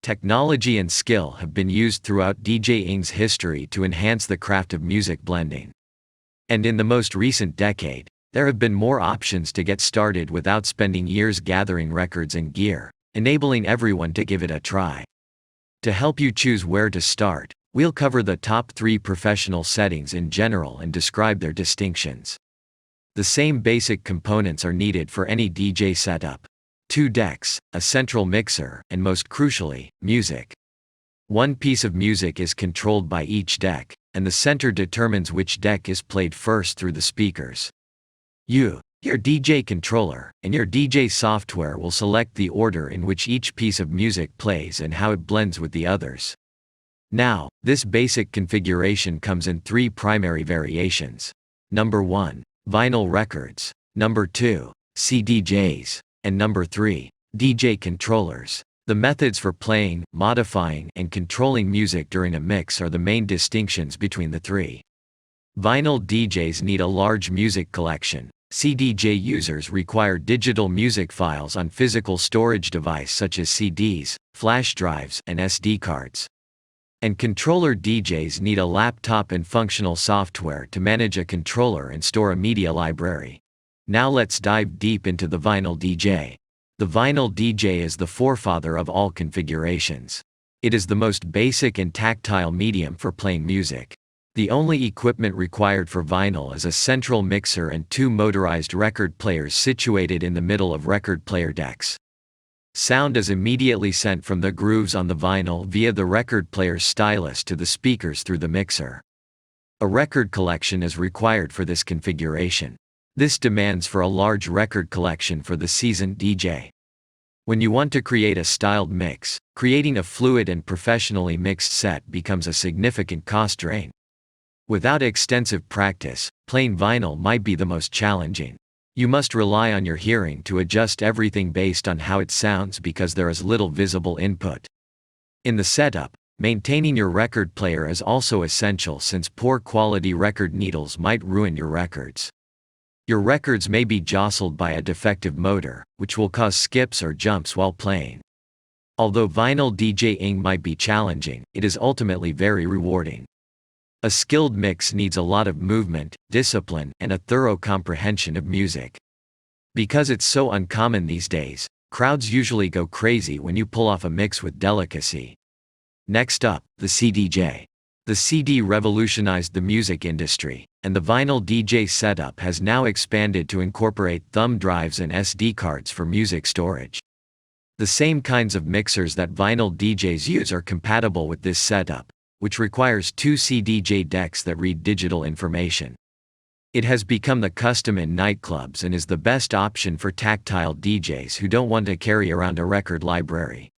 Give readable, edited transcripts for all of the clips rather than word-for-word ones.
Technology and skill have been used throughout DJing's history to enhance the craft of music blending. And in the most recent decade, there have been more options to get started without spending years gathering records and gear, enabling everyone to give it a try. To help you choose where to start, we'll cover the top 3 professional settings in general and describe their distinctions. The same basic components are needed for any DJ setup. 2 decks, a central mixer, and most crucially, music. One piece of music is controlled by each deck, and the center determines which deck is played first through the speakers. You, your DJ controller, and your DJ software will select the order in which each piece of music plays and how it blends with the others. Now, this basic configuration comes in 3 primary variations. Number 1, vinyl records. Number 2, CDJs. And number 3, DJ controllers. The methods for playing, modifying, and controlling music during a mix are the main distinctions between the 3. Vinyl DJs need a large music collection. CDJ users require digital music files on physical storage device such as CDs, flash drives, and SD cards. And controller DJs need a laptop and functional software to manage a controller and store a media library. Now let's dive deep into the vinyl DJ. The vinyl DJ is the forefather of all configurations. It is the most basic and tactile medium for playing music. The only equipment required for vinyl is a central mixer and 2 motorized record players situated in the middle of record player decks. Sound is immediately sent from the grooves on the vinyl via the record player's stylus to the speakers through the mixer. A record collection is required for this configuration. This demands for a large record collection for the seasoned DJ. When you want to create a styled mix, creating a fluid and professionally mixed set becomes a significant cost drain. Without extensive practice, playing vinyl might be the most challenging. You must rely on your hearing to adjust everything based on how it sounds because there is little visible input. In the setup, maintaining your record player is also essential since poor quality record needles might ruin your records. Your records may be jostled by a defective motor, which will cause skips or jumps while playing. Although vinyl DJing might be challenging, it is ultimately very rewarding. A skilled mix needs a lot of movement, discipline, and a thorough comprehension of music. Because it's so uncommon these days, crowds usually go crazy when you pull off a mix with delicacy. Next up, the CDJ. The CD revolutionized the music industry, and the vinyl DJ setup has now expanded to incorporate thumb drives and SD cards for music storage. The same kinds of mixers that vinyl DJs use are compatible with this setup, which requires 2 CDJ decks that read digital information. It has become the custom in nightclubs and is the best option for tactile DJs who don't want to carry around a record library.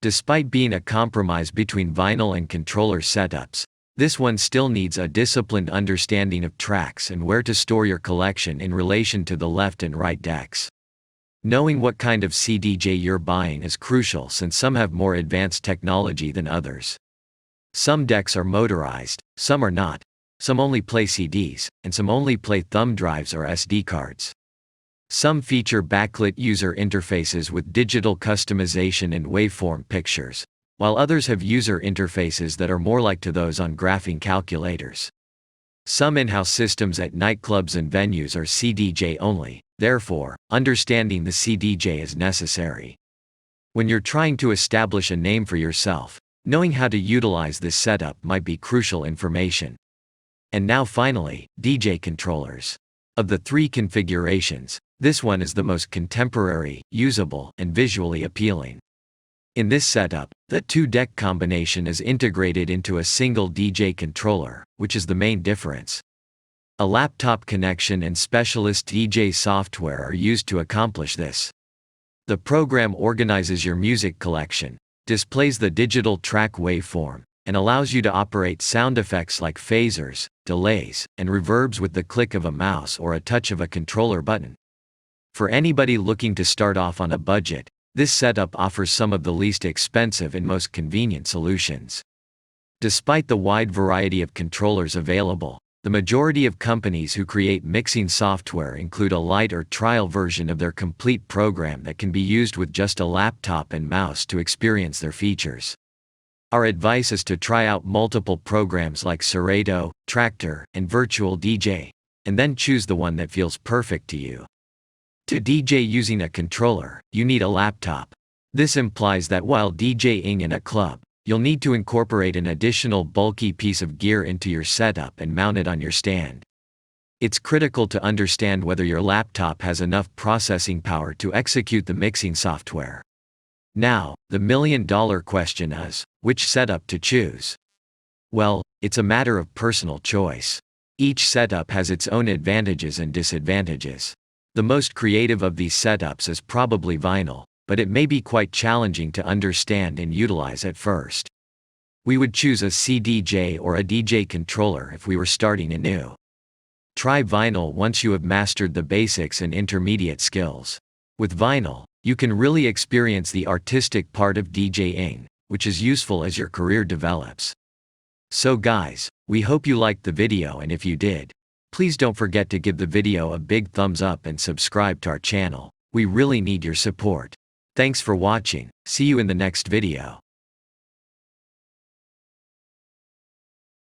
Despite being a compromise between vinyl and controller setups, this one still needs a disciplined understanding of tracks and where to store your collection in relation to the left and right decks. Knowing what kind of CDJ you're buying is crucial since some have more advanced technology than others. Some decks are motorized, some are not, some only play CDs, and some only play thumb drives or SD cards. Some feature backlit user interfaces with digital customization and waveform pictures, while others have user interfaces that are more like to those on graphing calculators. Some in-house systems at nightclubs and venues are CDJ only, therefore, understanding the CDJ is necessary. When you're trying to establish a name for yourself, knowing how to utilize this setup might be crucial information. And now finally, DJ controllers. Of the 3 configurations, this one is the most contemporary, usable, and visually appealing. In this setup, the 2-deck combination is integrated into a single DJ controller, which is the main difference. A laptop connection and specialist DJ software are used to accomplish this. The program organizes your music collection, displays the digital track waveform, and allows you to operate sound effects like phasers, delays, and reverbs with the click of a mouse or a touch of a controller button. For anybody looking to start off on a budget, this setup offers some of the least expensive and most convenient solutions. Despite the wide variety of controllers available, The majority of companies who create mixing software include a light or trial version of their complete program that can be used with just a laptop and mouse to experience their features. Our advice is to try out multiple programs like Serato, Traktor, and Virtual DJ, and then choose the one that feels perfect to you. To DJ using a controller, you need a laptop. This implies that while DJing in a club, you'll need to incorporate an additional bulky piece of gear into your setup and mount it on your stand. It's critical to understand whether your laptop has enough processing power to execute the mixing software. Now, the million-dollar question is, which setup to choose? Well, it's a matter of personal choice. Each setup has its own advantages and disadvantages. The most creative of these setups is probably vinyl, but it may be quite challenging to understand and utilize at first. We would choose a CDJ or a DJ controller if we were starting anew. Try vinyl once you have mastered the basics and intermediate skills. With vinyl, you can really experience the artistic part of DJing, which is useful as your career develops. So guys, we hope you liked the video, and if you did, please don't forget to give the video a big thumbs up and subscribe to our channel. We really need your support. Thanks for watching. See you in the next video.